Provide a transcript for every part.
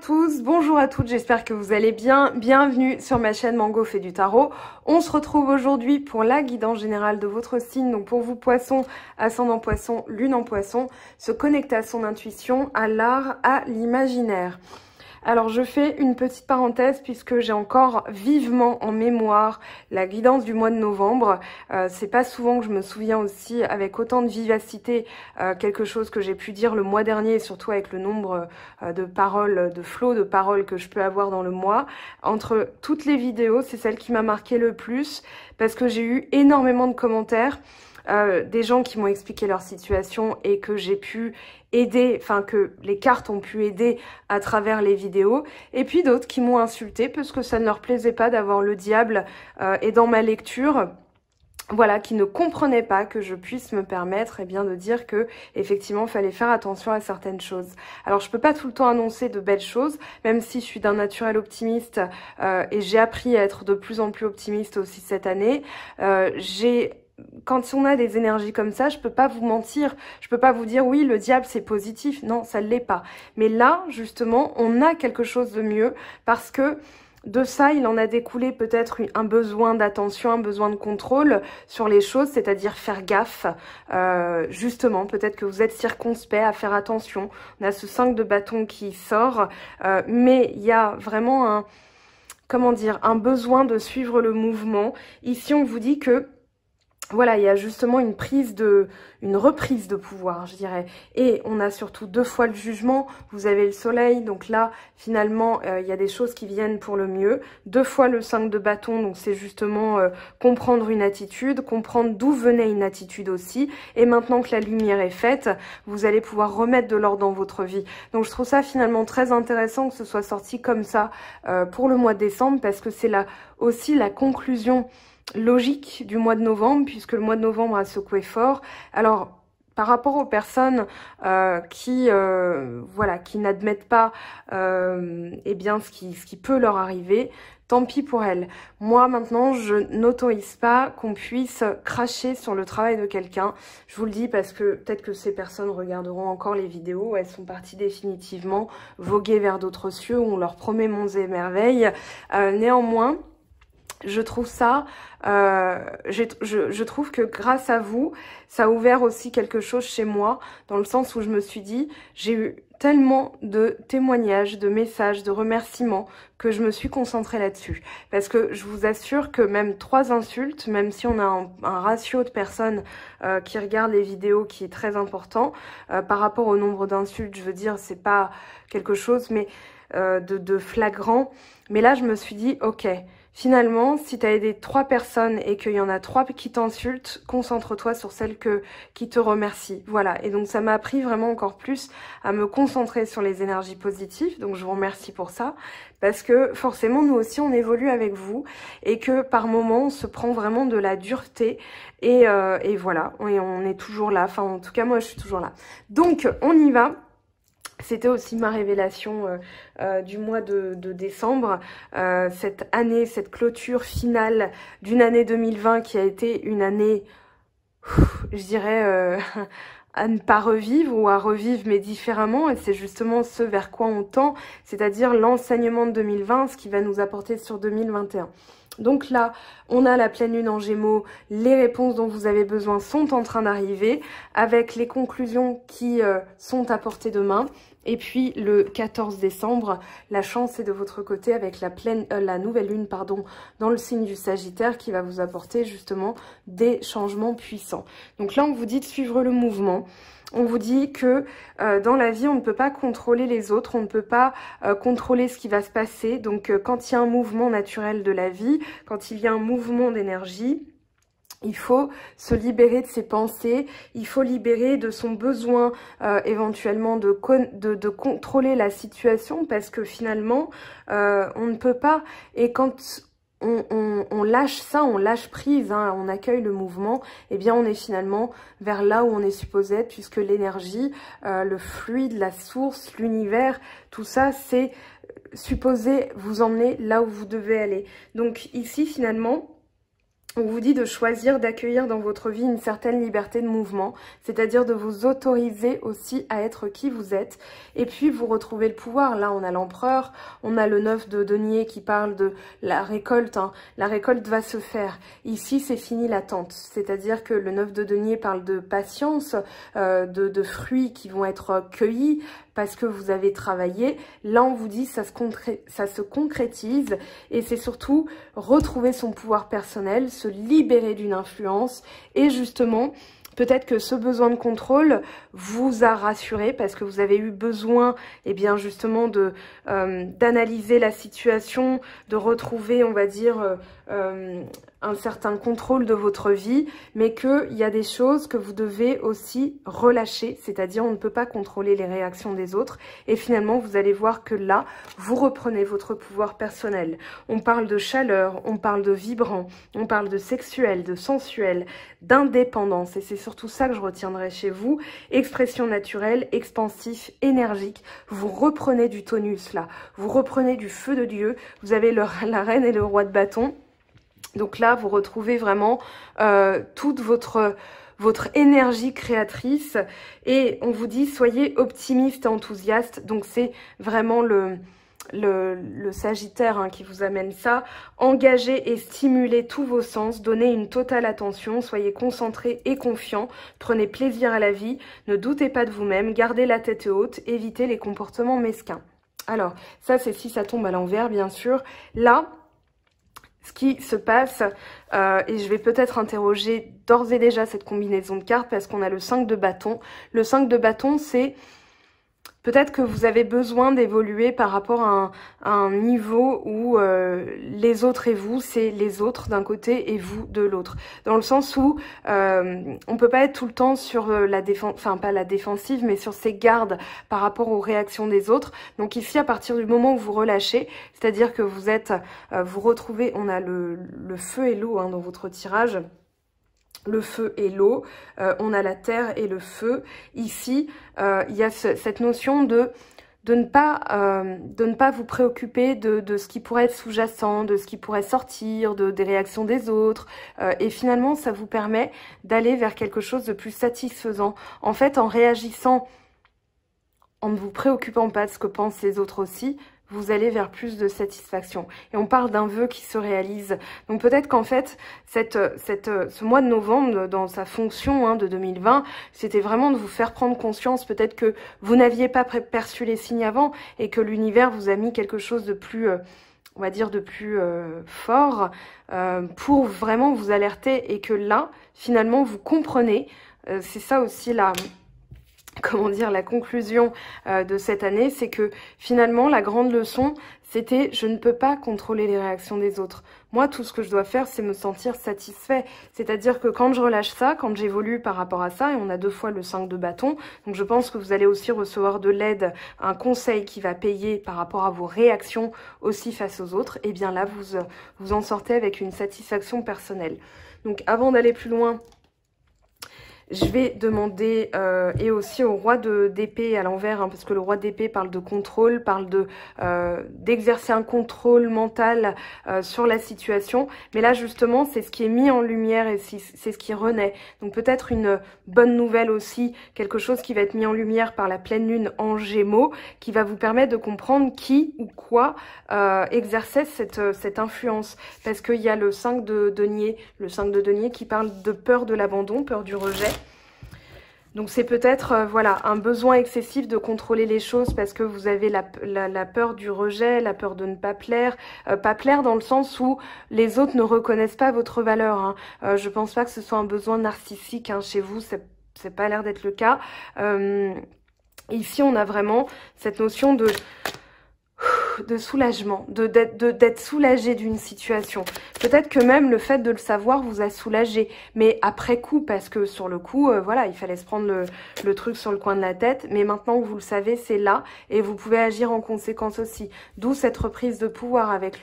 tous, bonjour à toutes, j'espère que vous allez bien. Bienvenue sur ma chaîne Mango fait du tarot. On se retrouve aujourd'hui pour la guidance générale de votre signe. Donc pour vous poisson, ascendant poisson, lune en poisson, se connecter à son intuition, à l'art, à l'imaginaire. Alors je fais une petite parenthèse puisque j'ai encore vivement en mémoire la guidance du mois de novembre. C'est pas souvent que je me souviens aussi avec autant de vivacité quelque chose que j'ai pu dire le mois dernier, surtout avec le nombre de paroles, de flots de paroles que je peux avoir dans le mois. Entre toutes les vidéos, c'est celle qui m'a marqué le plus parce que j'ai eu énormément de commentaires. Des gens qui m'ont expliqué leur situation et que j'ai pu aider, enfin que les cartes ont pu aider à travers les vidéos, et puis d'autres qui m'ont insulté parce que ça ne leur plaisait pas d'avoir le diable et dans ma lecture, voilà, qui ne comprenaient pas que je puisse me permettre de dire que effectivement il fallait faire attention à certaines choses. Alors je peux pas tout le temps annoncer de belles choses, même si je suis d'un naturel optimiste et j'ai appris à être de plus en plus optimiste aussi cette année. Quand on a des énergies comme ça, je peux pas vous mentir, je peux pas vous dire oui le diable c'est positif, non ça l'est pas. Mais là justement on a quelque chose de mieux parce que de ça il en a découlé peut-être un besoin d'attention, un besoin de contrôle sur les choses, c'est-à-dire faire gaffe. Justement peut-être que vous êtes circonspect à faire attention. On a ce 5 de bâton qui sort, mais il y a vraiment un, comment dire, un besoin de suivre le mouvement. Ici on vous dit que voilà, il y a justement une reprise de pouvoir, je dirais. Et on a surtout 2 fois le jugement. Vous avez le soleil, donc là, finalement, il y a des choses qui viennent pour le mieux. 2 fois le 5 de bâton, donc c'est justement comprendre une attitude, comprendre d'où venait une attitude aussi. Et maintenant que la lumière est faite, vous allez pouvoir remettre de l'ordre dans votre vie. Donc je trouve ça finalement très intéressant que ce soit sorti comme ça pour le mois de décembre, parce que c'est là aussi la conclusion logique du mois de novembre, puisque le mois de novembre a secoué fort. Alors par rapport aux personnes qui n'admettent pas ce qui peut leur arriver, tant pis pour elles. Moi maintenant je n'autorise pas qu'on puisse cracher sur le travail de quelqu'un. Je vous le dis parce que peut-être que ces personnes regarderont encore les vidéos, elles sont parties définitivement voguer vers d'autres cieux où on leur promet monts et merveilles. Néanmoins, je trouve ça, je trouve que grâce à vous, ça a ouvert aussi quelque chose chez moi, dans le sens où je me suis dit, j'ai eu tellement de témoignages, de messages, de remerciements, que je me suis concentrée là-dessus. Parce que je vous assure que même 3 insultes, même si on a un ratio de personnes qui regardent les vidéos qui est très important, par rapport au nombre d'insultes, je veux dire, c'est pas quelque chose mais de flagrant. Mais là, je me suis dit, ok, finalement, si tu as aidé 3 personnes et qu'il y en a 3 qui t'insultent, concentre-toi sur celles qui te remercient. Voilà, et donc ça m'a appris vraiment encore plus à me concentrer sur les énergies positives, donc je vous remercie pour ça, parce que forcément, nous aussi, on évolue avec vous, et que par moments, on se prend vraiment de la dureté, et voilà, et on est toujours là, enfin en tout cas, moi je suis toujours là. Donc, on y va. C'était aussi ma révélation du mois de décembre, cette année, cette clôture finale d'une année 2020 qui a été une année, je dirais, à ne pas revivre ou à revivre mais différemment, et c'est justement ce vers quoi on tend, c'est-à-dire l'enseignement de 2020, ce qui va nous apporter sur 2021. Donc là, on a la pleine lune en Gémeaux, les réponses dont vous avez besoin sont en train d'arriver, avec les conclusions qui sont à portée de main. Et puis le 14 décembre, la chance est de votre côté avec la nouvelle lune dans le signe du Sagittaire qui va vous apporter justement des changements puissants. Donc là, on vous dit de suivre le mouvement. On vous dit que dans la vie, on ne peut pas contrôler les autres, on ne peut pas contrôler ce qui va se passer. Donc quand il y a un mouvement naturel de la vie, quand il y a un mouvement d'énergie, il faut se libérer de ses pensées, il faut libérer de son besoin éventuellement de contrôler la situation, parce que finalement, on ne peut pas. Et quand on lâche ça, on lâche prise, hein, on accueille le mouvement, eh bien on est finalement vers là où on est supposé être, puisque l'énergie, le fluide, la source, l'univers, tout ça, c'est supposé vous emmener là où vous devez aller. Donc ici, finalement, On vous dit de choisir d'accueillir dans votre vie une certaine liberté de mouvement, c'est-à-dire de vous autoriser aussi à être qui vous êtes. Et puis vous retrouvez le pouvoir. Là, on a l'empereur, on a le 9 de denier qui parle de la récolte. Hein. La récolte va se faire. Ici, c'est fini l'attente. C'est-à-dire que le 9 de denier parle de patience, de fruits qui vont être cueillis parce que vous avez travaillé. Là, on vous dit ça se concrétise et c'est surtout retrouver son pouvoir personnel, se libérer d'une influence et justement, peut-être que ce besoin de contrôle vous a rassuré parce que vous avez eu besoin, eh bien justement, d'analyser la situation, de retrouver, on va dire, un certain contrôle de votre vie, mais qu'il y a des choses que vous devez aussi relâcher, c'est-à-dire on ne peut pas contrôler les réactions des autres, et finalement vous allez voir que là, vous reprenez votre pouvoir personnel. On parle de chaleur, on parle de vibrant, on parle de sexuel, de sensuel, d'indépendance, et c'est surtout ça que je retiendrai chez vous, expression naturelle, expansif, énergique, vous reprenez du tonus là, vous reprenez du feu de Dieu, vous avez la reine et le roi de bâton. Donc là, vous retrouvez vraiment toute votre énergie créatrice et on vous dit soyez optimiste et enthousiaste. Donc c'est vraiment le Sagittaire hein, qui vous amène ça. Engagez et stimulez tous vos sens, donnez une totale attention, soyez concentrés et confiants, prenez plaisir à la vie, ne doutez pas de vous-même, gardez la tête haute, évitez les comportements mesquins. Alors, ça c'est si ça tombe à l'envers bien sûr. Là, ce qui se passe, et je vais peut-être interroger d'ores et déjà cette combinaison de cartes parce qu'on a le 5 de bâton. Le 5 de bâton, c'est peut-être que vous avez besoin d'évoluer par rapport à un niveau où les autres et vous, c'est les autres d'un côté et vous de l'autre. Dans le sens où on peut pas être tout le temps sur la défense, enfin pas la défensive, mais sur ses gardes par rapport aux réactions des autres. Donc ici, à partir du moment où vous relâchez, c'est-à-dire que vous êtes, vous retrouvez, on a le feu et l'eau hein, dans votre tirage. Le feu et l'eau, on a la terre et le feu. Ici, il y a cette notion de ne pas vous préoccuper de ce qui pourrait être sous-jacent, de ce qui pourrait sortir, des réactions des autres. Et finalement, ça vous permet d'aller vers quelque chose de plus satisfaisant. En fait, en réagissant, en ne vous préoccupant pas de ce que pensent les autres aussi, vous allez vers plus de satisfaction. Et on parle d'un vœu qui se réalise. Donc peut-être qu'en fait, ce mois de novembre, dans sa fonction hein, de 2020, c'était vraiment de vous faire prendre conscience, peut-être que vous n'aviez pas perçu les signes avant, et que l'univers vous a mis quelque chose de plus, on va dire, de plus fort, pour vraiment vous alerter, et que là, finalement, vous comprenez, c'est ça aussi comment dire, la conclusion de cette année, c'est que finalement, la grande leçon, c'était je ne peux pas contrôler les réactions des autres. Moi, tout ce que je dois faire, c'est me sentir satisfait. C'est-à-dire que quand je relâche ça, quand j'évolue par rapport à ça, et on a 2 fois le 5 de bâton, donc je pense que vous allez aussi recevoir de l'aide, un conseil qui va payer par rapport à vos réactions aussi face aux autres, et bien là, vous en sortez avec une satisfaction personnelle. Donc avant d'aller plus loin, je vais demander, et aussi au roi d'épée à l'envers, hein, parce que le roi d'épée parle de contrôle, parle d'exercer un contrôle mental sur la situation. Mais là, justement, c'est ce qui est mis en lumière et c'est ce qui renaît. Donc peut-être une bonne nouvelle aussi, quelque chose qui va être mis en lumière par la pleine lune en Gémeaux, qui va vous permettre de comprendre qui ou quoi exerçait cette influence. Parce qu'il y a le 5 de denier, qui parle de peur de l'abandon, peur du rejet. Donc c'est peut-être voilà, un besoin excessif de contrôler les choses parce que vous avez la peur du rejet, la peur de ne pas plaire. Pas plaire dans le sens où les autres ne reconnaissent pas votre valeur. Hein. Je pense pas que ce soit un besoin narcissique hein, chez vous, c'est pas l'air d'être le cas. Ici on a vraiment cette notion de soulagement, d'être soulagé d'une situation. Peut-être que même le fait de le savoir vous a soulagé, mais après coup, parce que sur le coup, voilà, il fallait se prendre le truc sur le coin de la tête, mais maintenant que vous le savez, c'est là, et vous pouvez agir en conséquence aussi. D'où cette reprise de pouvoir avec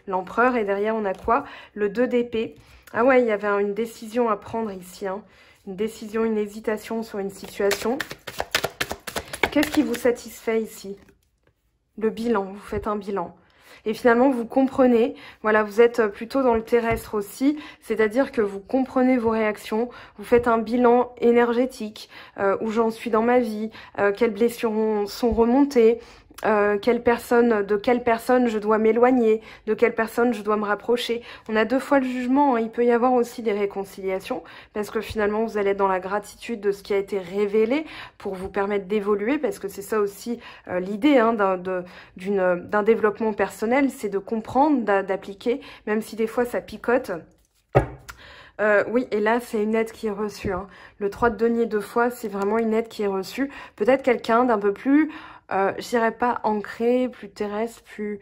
l'empereur, et derrière on a quoi? Le 2 d'épée. Ah ouais, il y avait une décision à prendre ici, hein. Une décision, une hésitation sur une situation. Qu'est-ce qui vous satisfait ici? Le bilan, vous faites un bilan. Et finalement, vous comprenez, voilà, vous êtes plutôt dans le terrestre aussi, c'est-à-dire que vous comprenez vos réactions, vous faites un bilan énergétique, où j'en suis dans ma vie, quelles blessures sont remontées, de quelle personne je dois m'éloigner, de quelle personne je dois me rapprocher. On a 2 fois le jugement, hein. Il peut y avoir aussi des réconciliations, parce que finalement vous allez être dans la gratitude de ce qui a été révélé pour vous permettre d'évoluer, parce que c'est ça aussi l'idée hein, d'un développement personnel, c'est de comprendre, d'appliquer, même si des fois ça picote. Oui, et là, c'est une aide qui est reçue. Hein. Le 3 de denier 2 fois, c'est vraiment une aide qui est reçue. Peut-être quelqu'un d'un peu plus, je dirais pas ancré, plus terrestre, plus...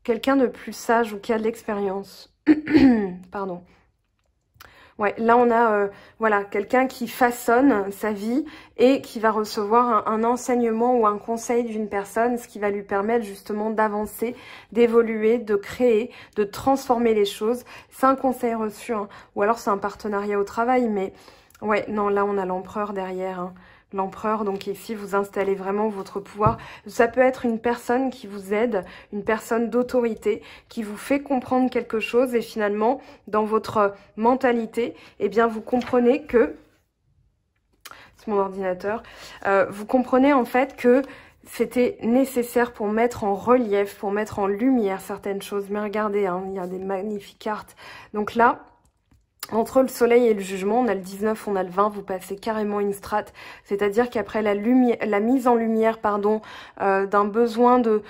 quelqu'un de plus sage ou qui a de l'expérience. Pardon. Ouais, là on a voilà, quelqu'un qui façonne sa vie et qui va recevoir un enseignement ou un conseil d'une personne, ce qui va lui permettre justement d'avancer, d'évoluer, de créer, de transformer les choses. C'est un conseil reçu, hein. Ou alors c'est un partenariat au travail, mais ouais, non, là on a l'empereur derrière, hein. L'empereur, donc ici, vous installez vraiment votre pouvoir. Ça peut être une personne qui vous aide, une personne d'autorité, qui vous fait comprendre quelque chose et finalement, dans votre mentalité, eh bien, vous comprenez que... C'est mon ordinateur. Vous comprenez en fait que c'était nécessaire pour mettre en relief, pour mettre en lumière certaines choses. Mais regardez, hein, il y a des magnifiques cartes. Donc là... Entre le soleil et le jugement, on a le 19, on a le 20, vous passez carrément une strate. C'est-à-dire qu'après la mise en lumière, pardon, d'un besoin de...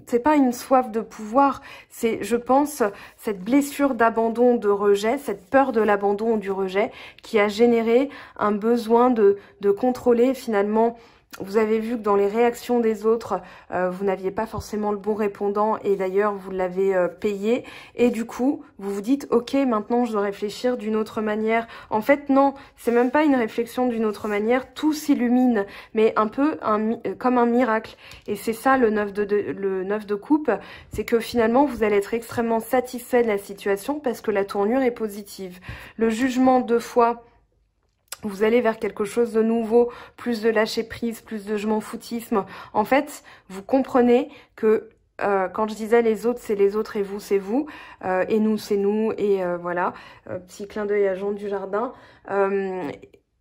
c'est pas une soif de pouvoir, c'est, je pense, cette blessure d'abandon, de rejet, cette peur de l'abandon ou du rejet qui a généré un besoin de contrôler finalement... Vous avez vu que dans les réactions des autres, vous n'aviez pas forcément le bon répondant et d'ailleurs vous l'avez payé. Et du coup, vous vous dites, ok, maintenant je dois réfléchir d'une autre manière. En fait, non, c'est même pas une réflexion d'une autre manière. Tout s'illumine, mais un peu comme un miracle. Et c'est ça le 9 de coupe, c'est que finalement vous allez être extrêmement satisfait de la situation parce que la tournure est positive. Le jugement 2 fois... Vous allez vers quelque chose de nouveau, plus de lâcher prise, plus de je m'en foutisme. En fait, vous comprenez que quand je disais les autres, c'est les autres et vous, c'est vous. Et nous, c'est nous. Et voilà, petit clin d'œil à Jean Dujardin.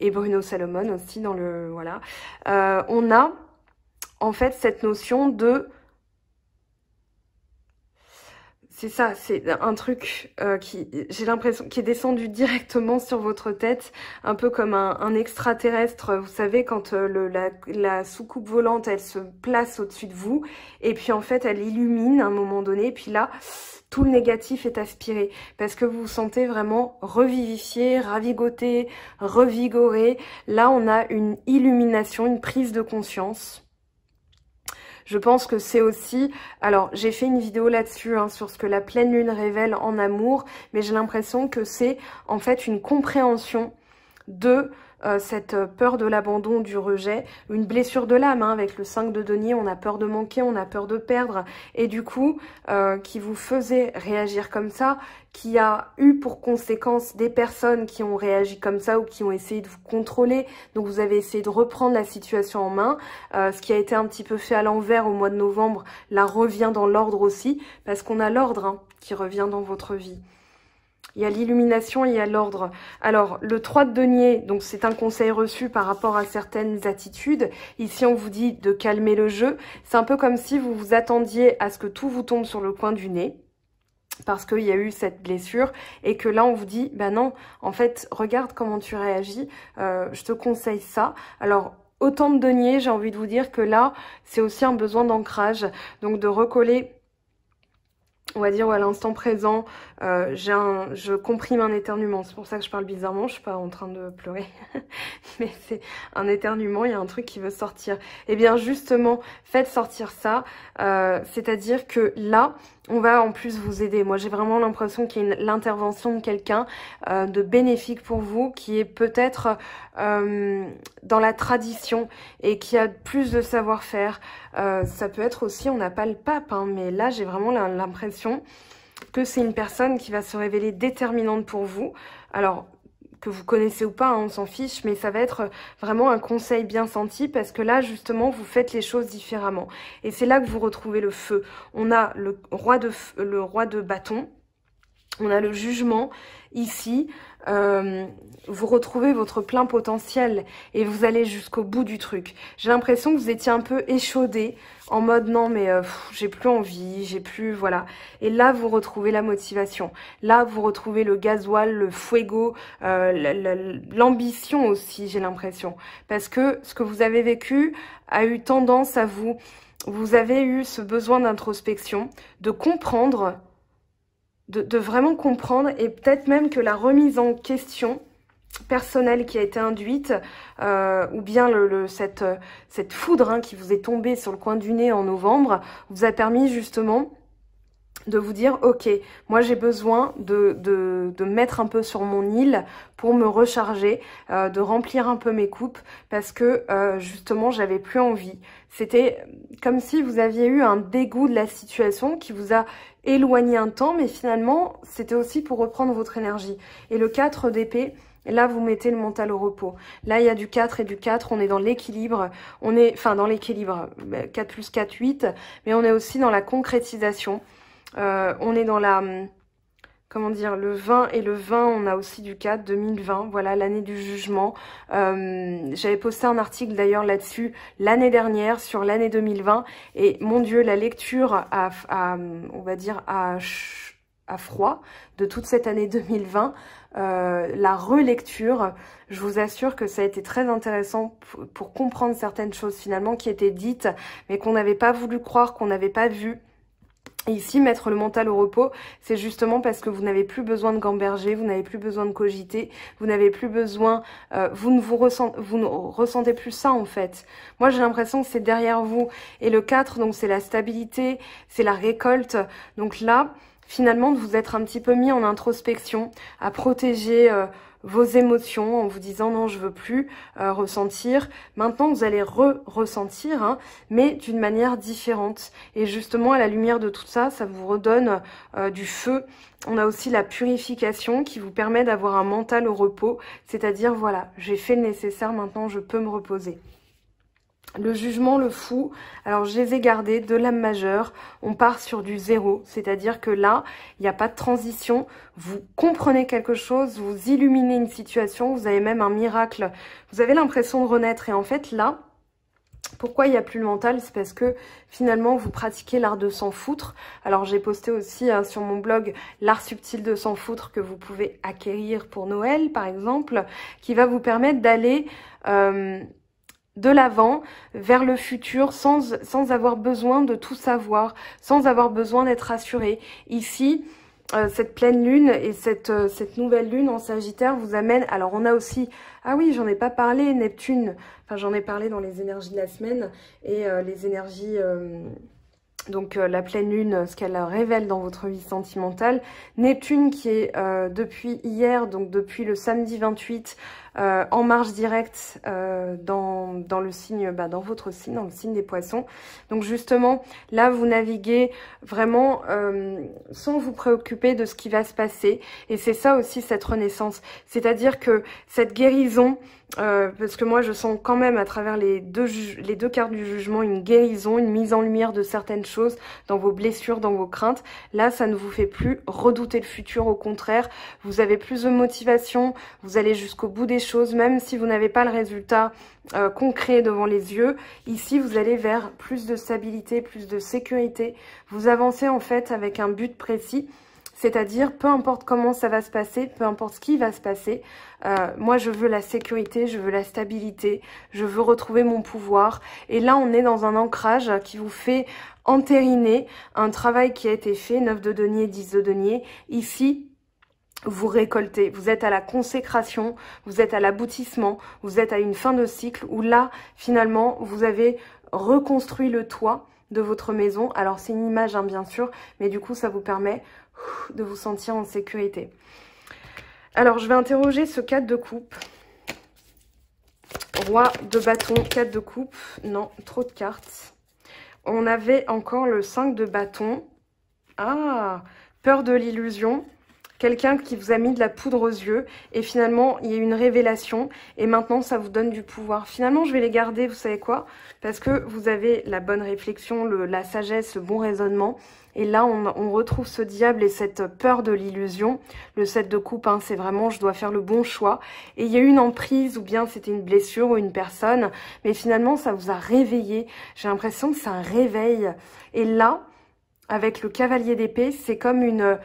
Et Bruno Salomon aussi dans le... Voilà. On a en fait cette notion de... C'est ça, c'est un truc qui, j'ai l'impression, qui est descendu directement sur votre tête, un peu comme un extraterrestre. Vous savez, quand la soucoupe volante, elle se place au-dessus de vous, et puis en fait, elle illumine à un moment donné, et puis là, tout le négatif est aspiré, parce que vous vous sentez vraiment revivifié, ravigoté, revigoré. Là, on a une illumination, une prise de conscience. Je pense que c'est aussi... Alors, j'ai fait une vidéo là-dessus, hein, sur ce que la pleine lune révèle en amour, mais j'ai l'impression que c'est en fait une compréhension de cette peur de l'abandon, du rejet, une blessure de l'âme, hein, avec le 5 de denier, on a peur de manquer, on a peur de perdre, et du coup, qui vous faisait réagir comme ça, qui a eu pour conséquence des personnes qui ont réagi comme ça ou qui ont essayé de vous contrôler, donc vous avez essayé de reprendre la situation en main, ce qui a été un petit peu fait à l'envers au mois de novembre, là revient dans l'ordre aussi, parce qu'on a l'ordre, hein, qui revient dans votre vie. Il y a l'illumination et il y a l'ordre. Alors, le 3 de denier, donc c'est un conseil reçu par rapport à certaines attitudes. Ici, on vous dit de calmer le jeu. C'est un peu comme si vous vous attendiez à ce que tout vous tombe sur le coin du nez, parce qu'il y a eu cette blessure, et que là, on vous dit, bah non, en fait, regarde comment tu réagis, je te conseille ça. Alors, autant de denier, j'ai envie de vous dire que là, c'est aussi un besoin d'ancrage, donc de recoller... On va dire à l'instant présent, je comprime un éternuement. C'est pour ça que je parle bizarrement, je suis pas en train de pleurer. Mais c'est un éternuement, il y a un truc qui veut sortir. Eh bien justement, faites sortir ça. C'est-à-dire que là, on va en plus vous aider. Moi, j'ai vraiment l'impression qu'il y a l'intervention de quelqu'un de bénéfique pour vous, qui est peut-être dans la tradition et qui a plus de savoir-faire. Ça peut être aussi, on n'a pas le pape, hein, mais là, j'ai vraiment l'impression que c'est une personne qui va se révéler déterminante pour vous. Alors, que vous connaissez ou pas, hein, on s'en fiche, mais ça va être vraiment un conseil bien senti parce que là, justement, vous faites les choses différemment. Et c'est là que vous retrouvez le feu. On a le roi de bâton, on a le jugement ici. Vous retrouvez votre plein potentiel et vous allez jusqu'au bout du truc. J'ai l'impression que vous étiez un peu échaudé en mode non mais j'ai plus envie, j'ai plus, voilà. Et là vous retrouvez la motivation. Là vous retrouvez le gasoil, le fuego, l'ambition aussi, j'ai l'impression. Parce que ce que vous avez vécu a eu tendance à vous avez eu ce besoin d'introspection, de comprendre, de vraiment comprendre, et peut-être même que la remise en question personnelle qui a été induite, ou bien cette foudre hein, qui vous est tombée sur le coin du nez en novembre, vous a permis justement de vous dire, ok, moi j'ai besoin de mettre un peu sur mon île pour me recharger, de remplir un peu mes coupes, parce que justement j'avais plus envie. C'était comme si vous aviez eu un dégoût de la situation qui vous a éloigné un temps, mais finalement c'était aussi pour reprendre votre énergie. Et le 4 d'épée, là, vous mettez le mental au repos. Là, il y a du 4 et du 4, on est dans l'équilibre. On est, enfin, dans l'équilibre, 4 plus 4, 8, mais on est aussi dans la concrétisation. On est dans la, comment dire, le 20 et le 20, on a aussi du 4, 2020, voilà, l'année du jugement. J'avais posté un article d'ailleurs là-dessus l'année dernière, sur l'année 2020, et mon Dieu, la lecture on va dire, à froid de toute cette année 2020, la relecture, je vous assure que ça a été très intéressant pour comprendre certaines choses finalement qui étaient dites, mais qu'on n'avait pas voulu croire, qu'on n'avait pas vu. Et ici, mettre le mental au repos, c'est justement parce que vous n'avez plus besoin de gamberger, vous n'avez plus besoin de cogiter, vous n'avez plus besoin, vous ne ressentez plus ça en fait. Moi, j'ai l'impression que c'est derrière vous. Et le 4, donc c'est la stabilité, c'est la récolte. Donc là, finalement, de vous être un petit peu mis en introspection, à protéger vos émotions en vous disant non, je veux plus ressentir. Maintenant, vous allez ressentir, hein, mais d'une manière différente. Et justement, à la lumière de tout ça, ça vous redonne du feu. On a aussi la purification qui vous permet d'avoir un mental au repos, c'est-à-dire, voilà, j'ai fait le nécessaire, maintenant je peux me reposer. Le jugement, le fou, alors je les ai gardés de l'âme majeure, on part sur du 0, c'est-à-dire que là, il n'y a pas de transition, vous comprenez quelque chose, vous illuminez une situation, vous avez même un miracle, vous avez l'impression de renaître, et en fait là, pourquoi il n'y a plus le mental? C'est parce que finalement vous pratiquez l'art de s'en foutre. Alors j'ai posté aussi sur mon blog l'art subtil de s'en foutre que vous pouvez acquérir pour Noël par exemple, qui va vous permettre d'aller de l'avant, vers le futur, sans avoir besoin de tout savoir, sans avoir besoin d'être rassuré. Ici, cette pleine lune et cette nouvelle lune en Sagittaire vous amène... Alors on a aussi... Ah oui, j'en ai pas parlé, Neptune. Enfin, j'en ai parlé dans les énergies de la semaine. Et les énergies... Donc la pleine lune, ce qu'elle révèle dans votre vie sentimentale. Neptune qui est depuis hier, donc depuis le samedi 28, en marche directe dans le signe, dans votre signe, dans le signe des poissons. Donc justement, là vous naviguez vraiment sans vous préoccuper de ce qui va se passer. Et c'est ça aussi cette renaissance. C'est-à-dire que cette guérison... parce que moi je sens quand même à travers les deux cartes du jugement une guérison, une mise en lumière de certaines choses dans vos blessures, dans vos craintes. Là ça ne vous fait plus redouter le futur, au contraire, vous avez plus de motivation, vous allez jusqu'au bout des choses, même si vous n'avez pas le résultat concret devant les yeux. Ici vous allez vers plus de stabilité, plus de sécurité, vous avancez en fait avec un but précis. C'est-à-dire, peu importe comment ça va se passer, peu importe ce qui va se passer, moi je veux la sécurité, je veux la stabilité, je veux retrouver mon pouvoir. Et là, on est dans un ancrage qui vous fait entériner un travail qui a été fait, 9 de denier, 10 de denier. Ici, vous récoltez, vous êtes à la consécration, vous êtes à l'aboutissement, vous êtes à une fin de cycle où là, finalement, vous avez reconstruit le toit de votre maison. Alors, c'est une image, hein, bien sûr, mais du coup, ça vous permet de vous sentir en sécurité. Alors, je vais interroger ce 4 de coupe. Roi de bâton, 4 de coupe. Non, trop de cartes. On avait encore le 5 de bâton. Ah, peur de l'illusion. quelqu'un qui vous a mis de la poudre aux yeux et finalement il y a une révélation et maintenant ça vous donne du pouvoir. Finalement je vais les garder, vous savez quoi? Parce que vous avez la bonne réflexion, la sagesse, le bon raisonnement. Et là, on retrouve ce diable et cette peur de l'illusion. Le 7 de coupe, hein, c'est vraiment, je dois faire le bon choix. Et il y a eu une emprise, ou bien c'était une blessure ou une personne. Mais finalement, ça vous a réveillé. J'ai l'impression que c'est un réveil. Et là, avec le cavalier d'épée, c'est comme une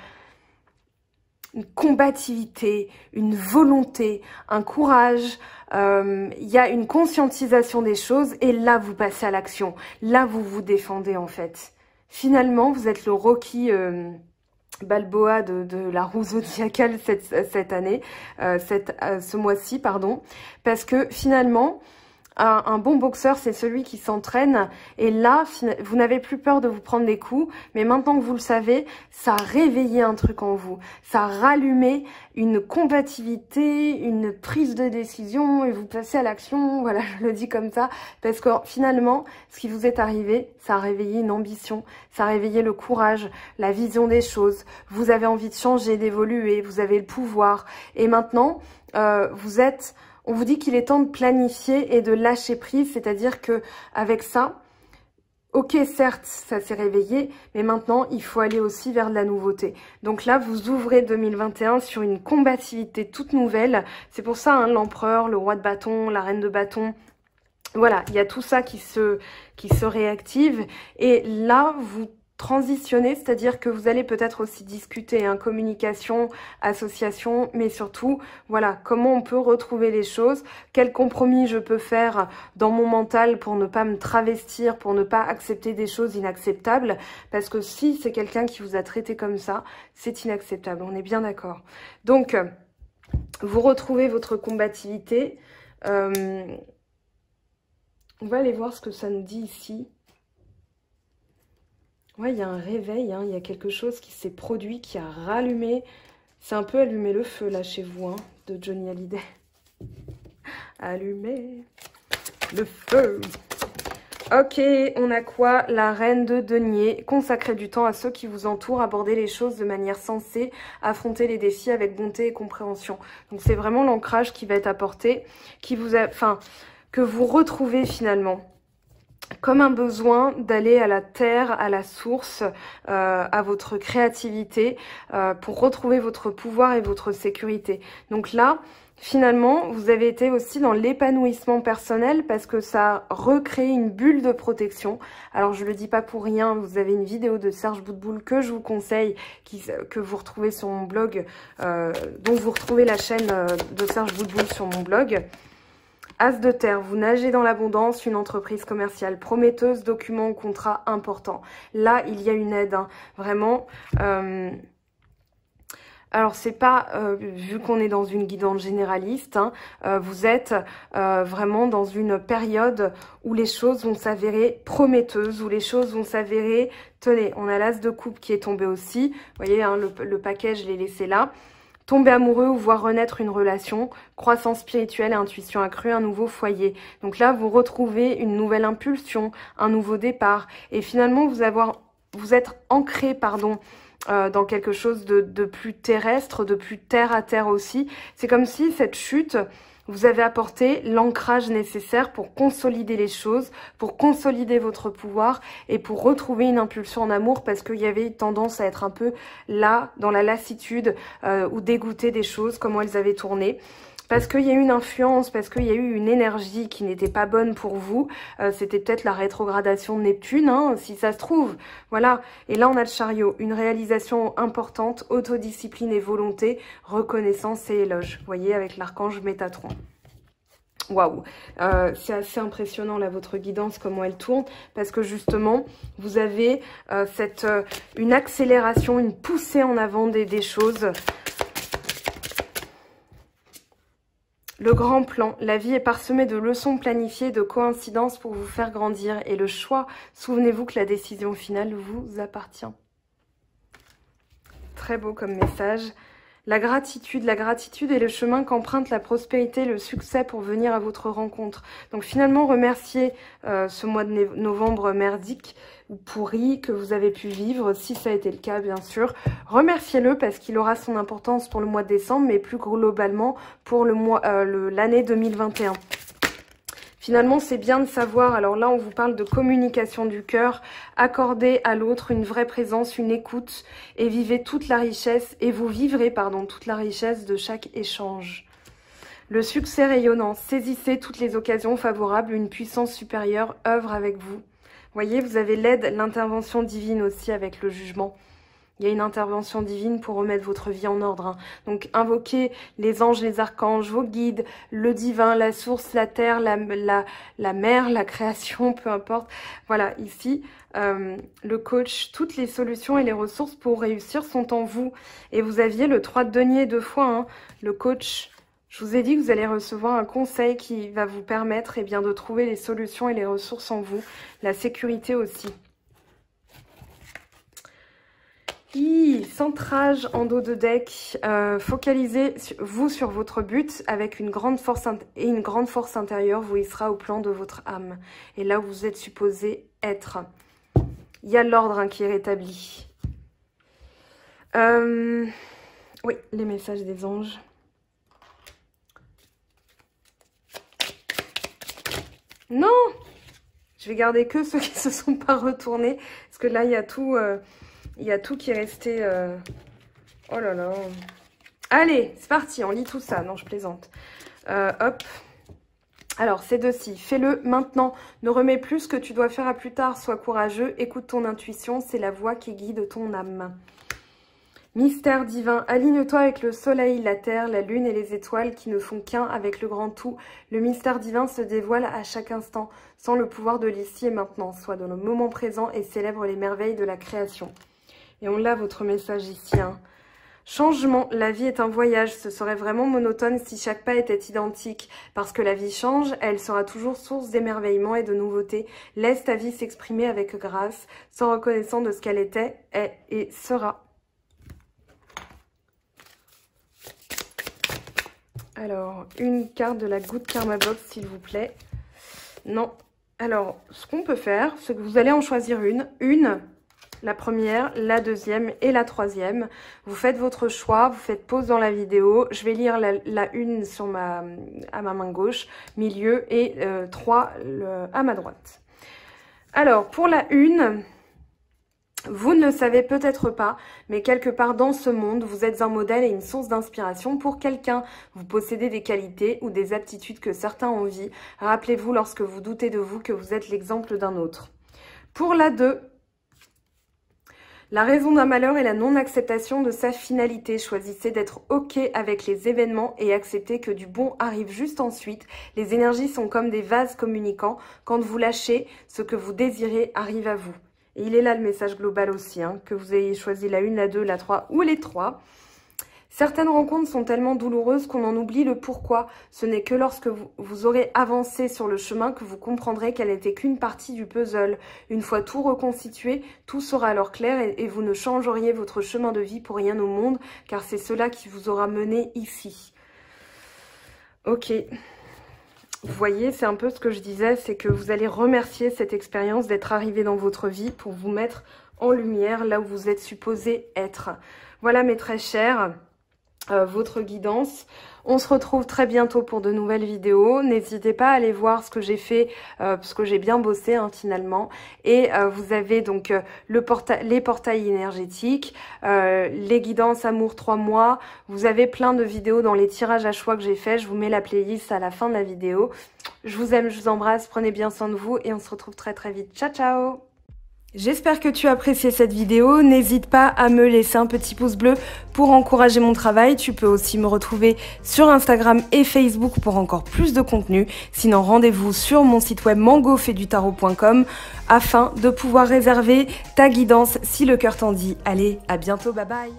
combativité, une volonté, un courage. Il y a une conscientisation des choses. Et là, vous passez à l'action. Là, vous vous défendez, en fait. Finalement, vous êtes le Rocky Balboa de la roue zodiacale cette année, ce mois-ci, pardon. Parce que finalement, un bon boxeur, c'est celui qui s'entraîne. Et là, vous n'avez plus peur de vous prendre des coups. Mais maintenant que vous le savez, ça a réveillé un truc en vous. Ça a rallumé une combativité, une prise de décision. Et vous passez à l'action. Voilà, je le dis comme ça. Parce que finalement, ce qui vous est arrivé, ça a réveillé une ambition. Ça a réveillé le courage, la vision des choses. Vous avez envie de changer, d'évoluer. Vous avez le pouvoir. Et maintenant, on vous dit qu'il est temps de planifier et de lâcher prise, c'est-à-dire que avec ça, ok, certes, ça s'est réveillé, mais maintenant, il faut aller aussi vers de la nouveauté. Donc là, vous ouvrez 2021 sur une combativité toute nouvelle. C'est pour ça, hein, l'empereur, le roi de bâton, la reine de bâton. Voilà, il y a tout ça qui se réactive. Et là, vous transitionner, c'est-à-dire que vous allez peut-être aussi discuter, hein, communication, association, mais surtout, voilà, comment on peut retrouver les choses, quel compromis je peux faire dans mon mental pour ne pas me travestir, pour ne pas accepter des choses inacceptables, parce que si c'est quelqu'un qui vous a traité comme ça, c'est inacceptable, on est bien d'accord. Donc, vous retrouvez votre combativité. On va aller voir ce que ça nous dit ici. Ouais, il y a un réveil, hein, il y a quelque chose qui s'est produit, qui a rallumé. C'est un peu allumé le feu, là, chez vous, hein, de Johnny Hallyday. Allumer le feu. Ok, on a quoi? La reine de denier. Consacrez du temps à ceux qui vous entourent, aborder les choses de manière sensée, affronter les défis avec bonté et compréhension. Donc, c'est vraiment l'ancrage qui va être apporté, que vous retrouvez finalement. Comme un besoin d'aller à la terre, à la source, à votre créativité, pour retrouver votre pouvoir et votre sécurité. Donc là, finalement, vous avez été aussi dans l'épanouissement personnel parce que ça a recréé une bulle de protection. Alors, je le dis pas pour rien, vous avez une vidéo de Serge Boutboul que je vous conseille, que vous retrouvez sur mon blog, donc vous retrouvez la chaîne de Serge Boutboul sur mon blog. As de terre, vous nagez dans l'abondance, une entreprise commerciale prometteuse, document ou contrat important. Là, il y a une aide, hein, vraiment. Alors, c'est pas, vu qu'on est dans une guidance généraliste, hein, vous êtes vraiment dans une période où les choses vont s'avérer prometteuses, où les choses vont s'avérer... Tenez, on a l'as de coupe qui est tombé aussi. Vous voyez, hein, le paquet, je l'ai laissé là. Tomber amoureux ou voir renaître une relation, croissance spirituelle et intuition accrue, un nouveau foyer. Donc là, vous retrouvez une nouvelle impulsion, un nouveau départ. Et finalement, vous êtes ancré, dans quelque chose de plus terrestre, de plus terre à terre aussi. C'est comme si cette chute vous avez apporté l'ancrage nécessaire pour consolider les choses, pour consolider votre pouvoir et pour retrouver une impulsion en amour parce qu'il y avait tendance à être un peu là, dans la lassitude ou dégoûté des choses, comment elles avaient tourné. Parce qu'il y a eu une influence, parce qu'il y a eu une énergie qui n'était pas bonne pour vous. C'était peut-être la rétrogradation de Neptune, hein, si ça se trouve. Voilà. Et là, on a le chariot. Une réalisation importante, autodiscipline et volonté, reconnaissance et éloge. Vous voyez, avec l'archange Métatron. Waouh, c'est assez impressionnant là votre guidance, comment elle tourne, parce que justement vous avez une accélération, une poussée en avant des choses. Le grand plan, la vie est parsemée de leçons planifiées, de coïncidences pour vous faire grandir. Et le choix, souvenez-vous que la décision finale vous appartient. Très beau comme message. La gratitude est le chemin qu'emprunte la prospérité, le succès pour venir à votre rencontre. Donc finalement, remerciez ce mois de novembre merdique ou pourri que vous avez pu vivre, si ça a été le cas bien sûr. Remerciez-le parce qu'il aura son importance pour le mois de décembre, mais plus globalement pour l'année 2021. Finalement, c'est bien de savoir, alors là, on vous parle de communication du cœur, accordez à l'autre une vraie présence, une écoute, et vivez toute la richesse, et vous vivrez, pardon, toute la richesse de chaque échange. Le succès rayonnant, saisissez toutes les occasions favorables, une puissance supérieure œuvre avec vous. Voyez, vous avez l'aide, l'intervention divine aussi avec le jugement. Il y a une intervention divine pour remettre votre vie en ordre. Hein. Donc, invoquez les anges, les archanges, vos guides, le divin, la source, la terre, la mer, la création, peu importe. Voilà, ici, le coach, toutes les solutions et les ressources pour réussir sont en vous. Et vous aviez le 3 de denier 2 fois. Hein. Le coach, je vous ai dit que vous allez recevoir un conseil qui va vous permettre bien, de trouver les solutions et les ressources en vous. La sécurité aussi. Centrage en dos de deck, focalisez-vous sur votre but avec une grande force intérieure, vous y sera au plan de votre âme. Et là où vous êtes supposé être. Il y a l'ordre qui est rétabli. Oui, les messages des anges. Non! Je vais garder que ceux qui ne se sont pas retournés, parce que là, il y a tout... Il y a tout qui est resté... Oh là là. Allez, c'est parti, on lit tout ça. Non, je plaisante. Hop. Alors, ces deux-ci. Fais-le maintenant. Ne remets plus ce que tu dois faire à plus tard. Sois courageux. Écoute ton intuition. C'est la voix qui guide ton âme. Mystère divin. Aligne-toi avec le soleil, la terre, la lune et les étoiles qui ne font qu'un avec le grand tout. Le mystère divin se dévoile à chaque instant, sans le pouvoir de l'ici et maintenant. Sois dans le moment présent et célèbre les merveilles de la création. Et on l'a votre message ici. Hein. Changement, la vie est un voyage. Ce serait vraiment monotone si chaque pas était identique. Parce que la vie change, elle sera toujours source d'émerveillement et de nouveautés. Laisse ta vie s'exprimer avec grâce, sans reconnaissant de ce qu'elle était, est et sera. Alors, une carte de la Good Karma Box, s'il vous plaît. Non. Alors, ce qu'on peut faire, c'est que vous allez en choisir une. La première, la deuxième et la troisième. Vous faites votre choix, vous faites pause dans la vidéo. Je vais lire la une sur à ma main gauche, milieu, et 3 à ma droite. Alors, pour la une, vous ne le savez peut-être pas, mais quelque part dans ce monde, vous êtes un modèle et une source d'inspiration pour quelqu'un. Vous possédez des qualités ou des aptitudes que certains envient. Rappelez-vous lorsque vous doutez de vous que vous êtes l'exemple d'un autre. Pour la 2, la raison d'un malheur est la non-acceptation de sa finalité. Choisissez d'être OK avec les événements et acceptez que du bon arrive juste ensuite. Les énergies sont comme des vases communicants. Quand vous lâchez, ce que vous désirez arrive à vous. Et il est là le message global aussi, hein, que vous ayez choisi la 1, la 2, la 3 ou les 3. Certaines rencontres sont tellement douloureuses qu'on en oublie le pourquoi. Ce n'est que lorsque vous aurez avancé sur le chemin que vous comprendrez qu'elle n'était qu'une partie du puzzle. Une fois tout reconstitué, tout sera alors clair et vous ne changeriez votre chemin de vie pour rien au monde, car c'est cela qui vous aura mené ici. Ok. Vous voyez, c'est un peu ce que je disais, c'est que vous allez remercier cette expérience d'être arrivé dans votre vie pour vous mettre en lumière là où vous êtes supposé être. Voilà mes très chers. Votre guidance. On se retrouve très bientôt pour de nouvelles vidéos. N'hésitez pas à aller voir ce que j'ai fait, parce que j'ai bien bossé hein, finalement. Et vous avez donc les portails énergétiques, les guidances amour 3 mois. Vous avez plein de vidéos dans les tirages à choix que j'ai fait. Je vous mets la playlist à la fin de la vidéo. Je vous aime, je vous embrasse. Prenez bien soin de vous et on se retrouve très très vite. Ciao ciao! J'espère que tu as apprécié cette vidéo. N'hésite pas à me laisser un petit pouce bleu pour encourager mon travail. Tu peux aussi me retrouver sur Instagram et Facebook pour encore plus de contenu. Sinon, rendez-vous sur mon site web mangofaidutarot.com afin de pouvoir réserver ta guidance si le cœur t'en dit. Allez, à bientôt, bye bye!